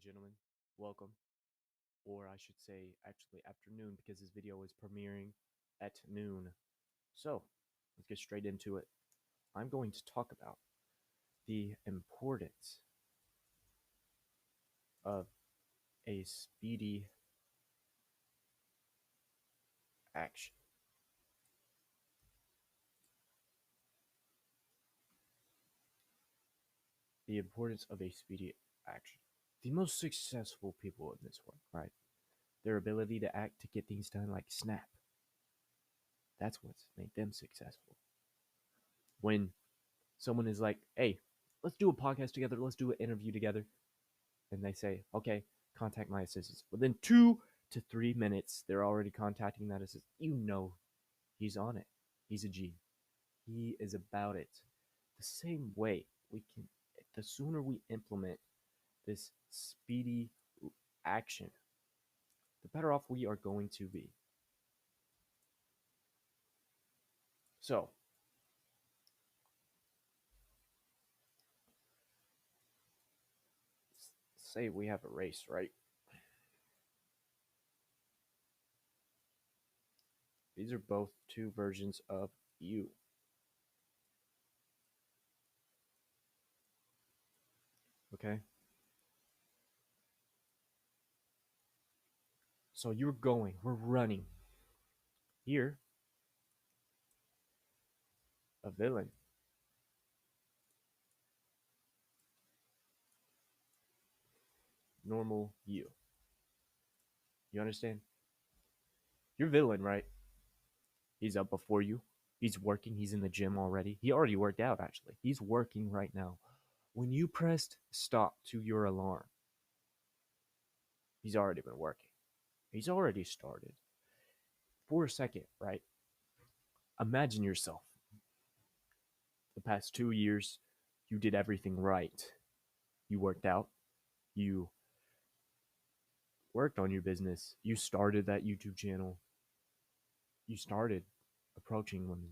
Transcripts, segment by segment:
gentlemen, welcome, or I should say actually afternoon because this video is premiering at noon. So let's get straight into it. I'm going to talk about the importance of a speedy action. The importance of a speedy action. The most successful people in this world, right? Their ability to act to get things done like snap. That's what's made them successful. When someone is like, hey, let's do a podcast together, let's do an interview together. And they say, okay, contact my assistant. Within 2 to 3 minutes, they're already contacting that assistant. You know he's on it. He's a G. He is about it. The same way the sooner we implement this speedy action, the better off we are going to be. So, say we have a race, right? These are both two versions of you. Okay? So we're running. Here, a villain. Normal you. You understand? Your villain, right? He's up before you. He's working. He's in the gym already. He already worked out, actually. He's working right now. When you pressed stop to your alarm, he's already been working. He's already started. For a second, right? Imagine yourself. The past 2 years, you did everything right. You worked out. You worked on your business. You started that YouTube channel. You started approaching women.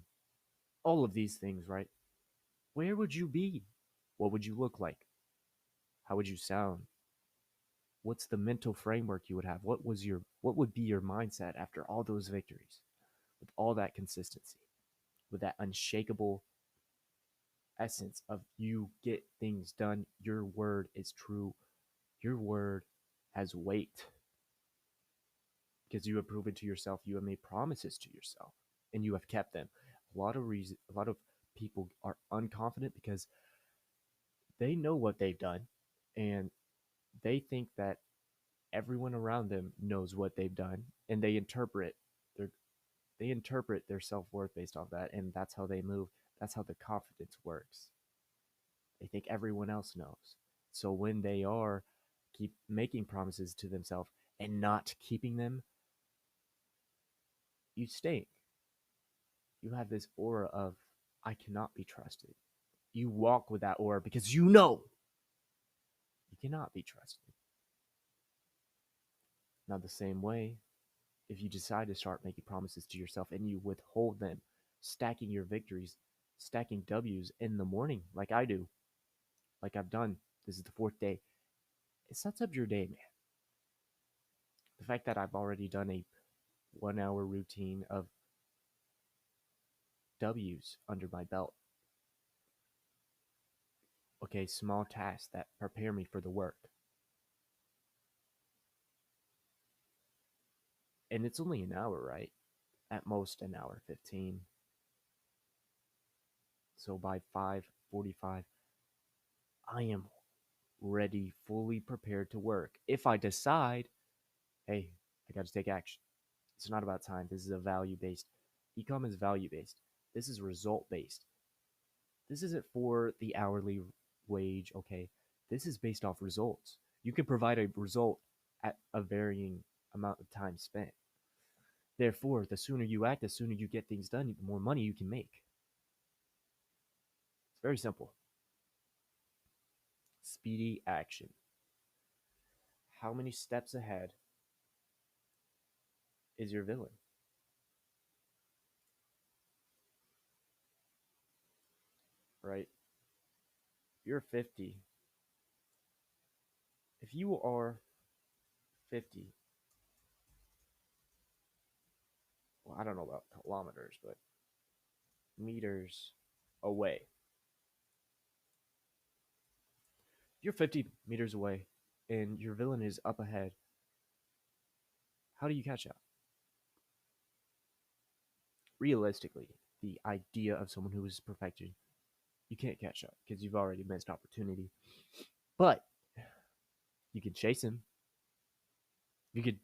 All of these things, right? Where would you be? What would you look like? How would you sound? What's the mental framework you would have? What would be your mindset after all those victories? With all that consistency, with that unshakable essence of you get things done, your word is true, your word has weight because you have proven to yourself, you have made promises to yourself, and you have kept them. A lot of people are unconfident because they know what they've done, and they think that everyone around them knows what they've done, and their they interpret their self-worth based off that, and that's how they move. That's how the confidence works. They think everyone else knows. So when they are keep making promises to themselves and not keeping them, you stink. You have this aura of I cannot be trusted. You walk with that aura because you know you cannot be trusted. Now the same way, if you decide to start making promises to yourself and you withhold them, stacking your victories, stacking W's in the morning, like I do, like I've done, this is the fourth day, it sets up your day, man. The fact that I've already done a 1 hour routine of W's under my belt. Okay, small tasks that prepare me for the work. And it's only an hour, right? At most an hour 15. So by 5:45, I am ready, fully prepared to work. If I decide, hey, I got to take action. It's not about time. This is a value based. Ecom is value based. This is result based. This isn't for the hourly wage, okay? This is based off results. You can provide a result at a varying amount of time spent. Therefore, the sooner you act, the sooner you get things done, the more money you can make. It's very simple. Speedy action. How many steps ahead is your villain? Right? You're 50 If you are 50, well, I don't know about kilometers, but meters away, if you're 50 meters away and your villain is up ahead, how do you catch up? Realistically, the idea of someone who is perfected, you can't catch up because you've already missed opportunity. But you can chase him. You could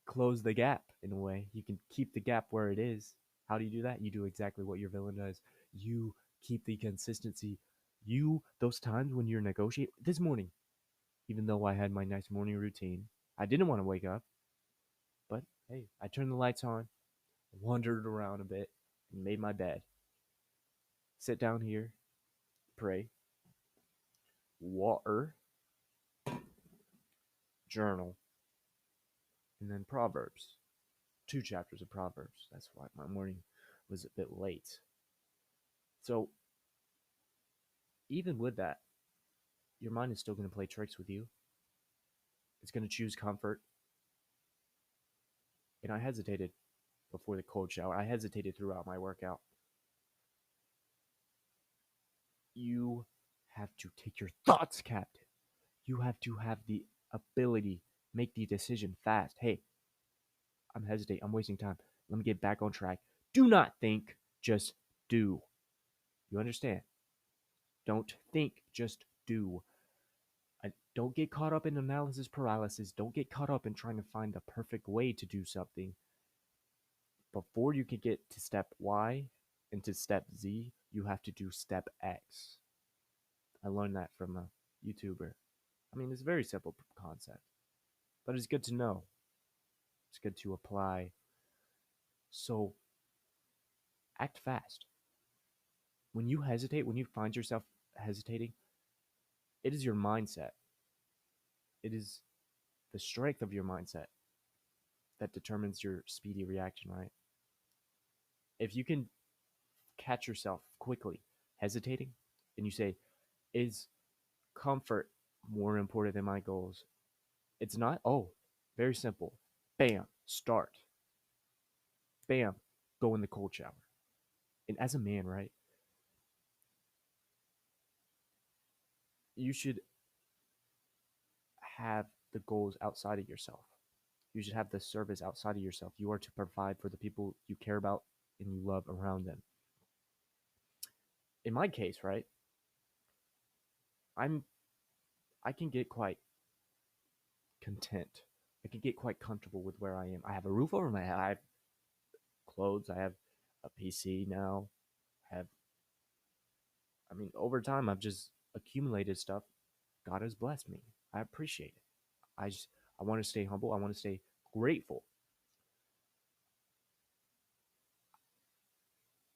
close the gap in a way. You can keep the gap where it is. How do you do that? You do exactly what your villain does. You keep the consistency. Those times when you're negotiating, this morning, even though I had my nice morning routine, I didn't want to wake up, but hey, I turned the lights on, wandered around a bit, and made my bed. Sit down here, pray, water, journal, and then Proverbs. 2 chapters of Proverbs. That's why my morning was a bit late. So, even with that, your mind is still going to play tricks with you. It's going to choose comfort. And I hesitated before the cold shower. I hesitated throughout my workout. You have to take your thoughts captive. You have to have the ability, make the decision fast. Hey, I'm hesitating. I'm wasting time. Let me get back on track. Do not think, just do. You understand? Don't think, just do. Don't get caught up in analysis paralysis. Don't get caught up in trying to find the perfect way to do something. Before you can get to step Y and to step Z, you have to do step X. I learned that from a YouTuber. I mean, it's a very simple concept, but it's good to know. It's good to apply. So act fast. When you hesitate, when you find yourself hesitating, it is your mindset. It is the strength of your mindset that determines your speedy reaction, right? If you can catch yourself quickly hesitating and you say, is comfort more important than my goals? It's not. Oh, very simple. Bam, start. Bam, go in the cold shower. And as a man, right, you should have the goals outside of yourself. You should have the service outside of yourself. You are to provide for the people you care about and you love around them. In my case, right, I'm I can get quite content. I can get quite comfortable with where I am. I have a roof over my head. I have clothes. I have a PC now. I have I mean, over time I've just accumulated stuff. God has blessed me. I appreciate it. I just I want to stay humble. I want to stay grateful.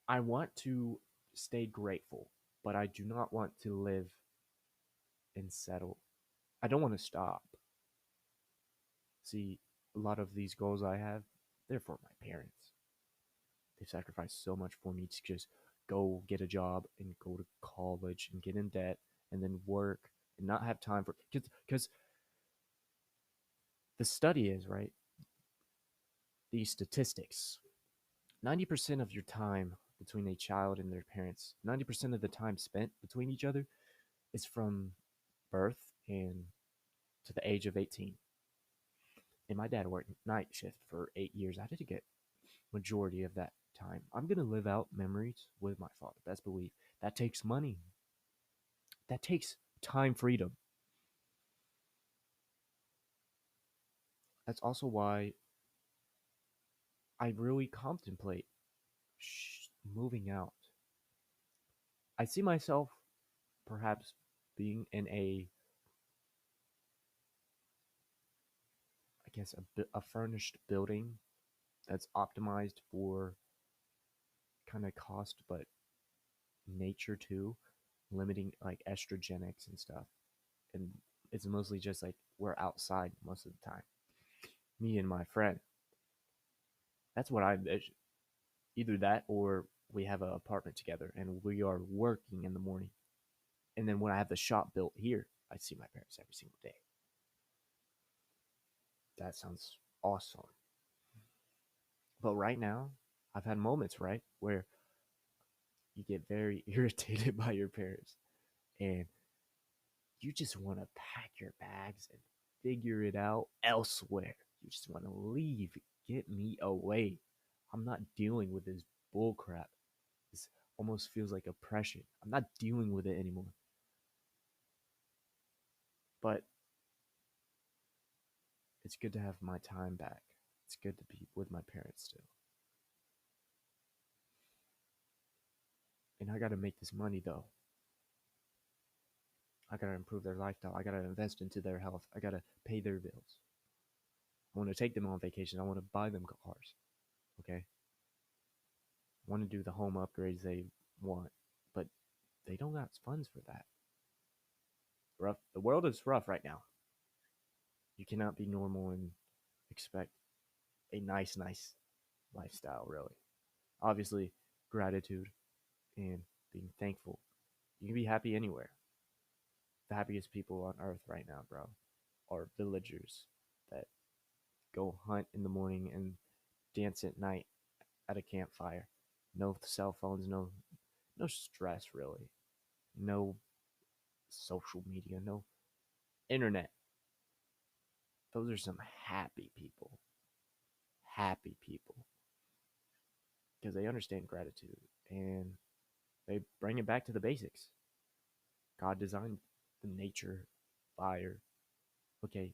I want to stay grateful, but I do not want to live and settle. I don't want to stop. See, a lot of these goals I have, they're for my parents. They've sacrificed so much for me to just go get a job and go to college and get in debt and then work and not have time for because the study is right. These statistics 90% of your time between a child and their parents, 90% of the time spent between each other is from birth and to the age of 18. And my dad worked night shift for 8 years. I didn't get majority of that time. I'm going to live out memories with my father. Best believe. That takes money. That takes time freedom. That's also why I really contemplate moving out. I see myself perhaps being in I guess, a furnished building that's optimized for kind of cost, but nature too, limiting like estrogenics and stuff. And it's mostly just like we're outside most of the time. Me and my friend. That's what I envision. Either that or we have an apartment together and we are working in the morning. And then when I have the shop built here, I see my parents every single day. That sounds awesome. But right now, I've had moments, right, where you get very irritated by your parents and you just want to pack your bags and figure it out elsewhere. You just want to leave. Get me away. I'm not dealing with this bullcrap. This almost feels like oppression. I'm not dealing with it anymore. But it's good to have my time back. It's good to be with my parents still. And I got to make this money though. I got to improve their lifestyle. I got to invest into their health. I got to pay their bills. I want to take them on vacation. I want to buy them cars. Okay. I want to do the home upgrades they want, but they don't got funds for that. Rough. The world is rough right now. You cannot be normal and expect a nice lifestyle, really. Obviously, gratitude and being thankful. You can be happy anywhere. The happiest people on earth right now, bro, are villagers that go hunt in the morning and dance at night at a campfire. No cell phones, no stress really. No social media, no internet. Those are some happy people. Happy people. Because they understand gratitude and they bring it back to the basics. God designed the nature, fire, okay,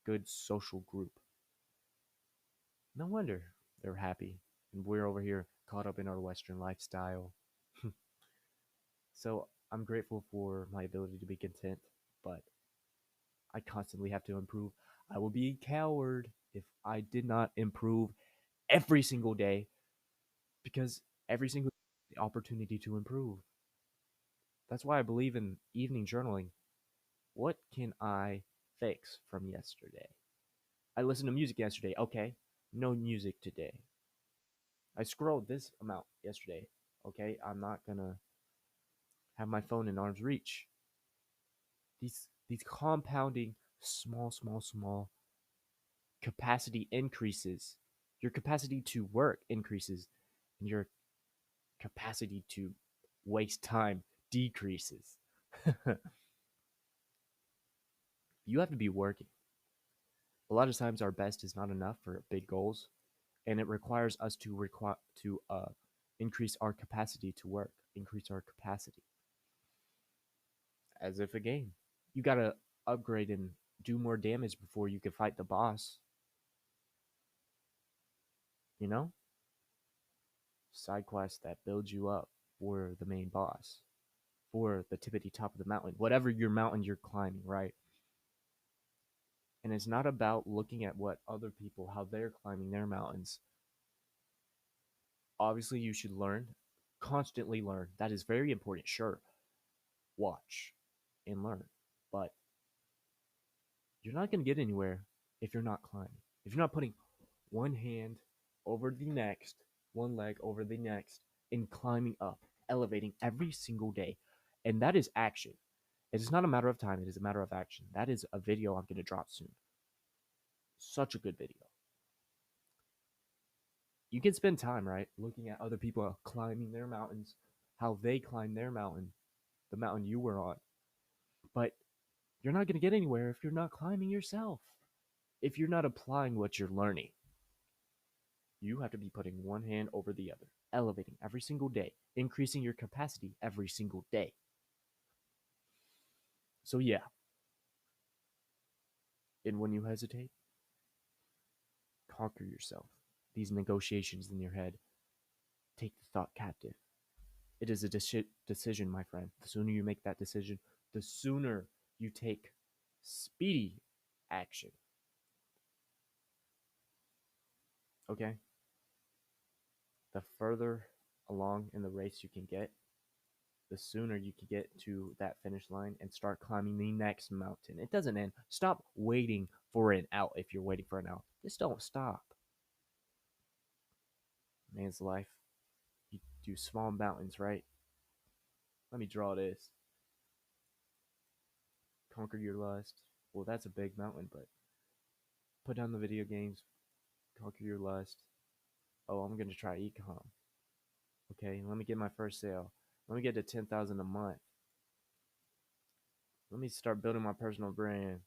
good social group. No wonder they're happy. And we're over here caught up in our Western lifestyle. So I'm grateful for my ability to be content, but I constantly have to improve. I would be a coward if I did not improve every single day because every single day is the opportunity to improve. That's why I believe in evening journaling. What can I fix from yesterday? I listened to music yesterday. Okay, no music today. I scrolled this amount yesterday. Okay, I'm not gonna have my phone in arm's reach. These compounding small capacity increases. Your capacity to work increases, and your capacity to waste time decreases. You have to be working. A lot of times, our best is not enough for big goals, and it requires us to increase our capacity to work, increase our capacity, as if a game. You gotta upgrade and do more damage before you can fight the boss. You know, side quests that build you up for the main boss, for the tippity top of the mountain, whatever your mountain you're climbing, right? And it's not about looking at what other people, how they're climbing their mountains. Obviously, you should learn, constantly learn. That is very important. Sure, watch and learn, but you're not going to get anywhere if you're not climbing. If you're not putting one hand over the next, one leg over the next, and climbing up, elevating every single day. And that is action. It is not a matter of time, it is a matter of action. That is a video I'm going to drop soon. Such a good video. You can spend time, right, looking at other people climbing their mountains, how they climb their mountain, the mountain you were on. But you're not going to get anywhere if you're not climbing yourself. If you're not applying what you're learning, you have to be putting one hand over the other, elevating every single day, increasing your capacity every single day. So, yeah, and when you hesitate, conquer yourself. These negotiations in your head, take the thought captive. It is a decision, my friend. The sooner you make that decision, the sooner you take speedy action. Okay? The further along in the race you can get, the sooner you can get to that finish line and start climbing the next mountain. It doesn't end. Stop waiting for an out if you're waiting for an out. Just don't stop. Man's life. You do small mountains, right? Let me draw this. conquer your lust. Well, that's a big mountain, but put down the video games, conquer your lust. Oh, I'm gonna try ecom. Okay, let me get my first sale. Let me get to 10,000 a month. Let me start building my personal brand.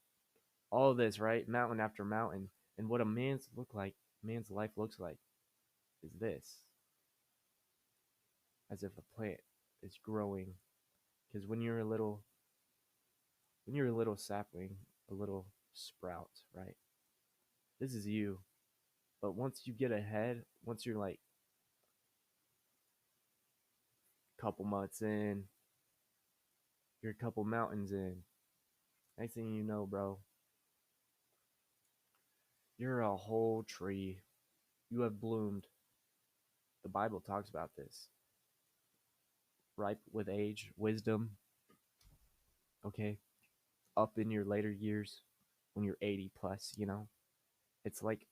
All this, right? Mountain after mountain. And what a man's life looks like is this. As if a plant is growing. Because when you're a little sapling, a little sprout, right? This is you. But once you get ahead, once you're like a couple months in, you're a couple mountains in. Next thing you know, bro, you're a whole tree. You have bloomed. The Bible talks about this. Ripe with age, wisdom, okay? Up in your later years, when you're 80 plus, it's like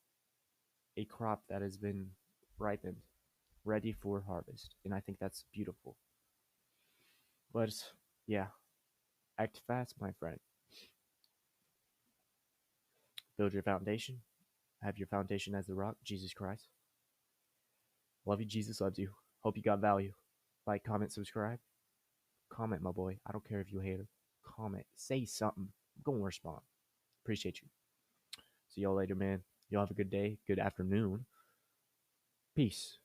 a crop that has been ripened, ready for harvest. And I think that's beautiful. But yeah, act fast, my friend. Build your foundation. Have your foundation as the rock, Jesus Christ. Love you, Jesus loves you. Hope you got value. Like, comment, subscribe. Comment, my boy. I don't care if you hate it. Comment. Say something. I'm going to respond. Appreciate you. See y'all later, man. Y'all have a good day, good afternoon. Peace.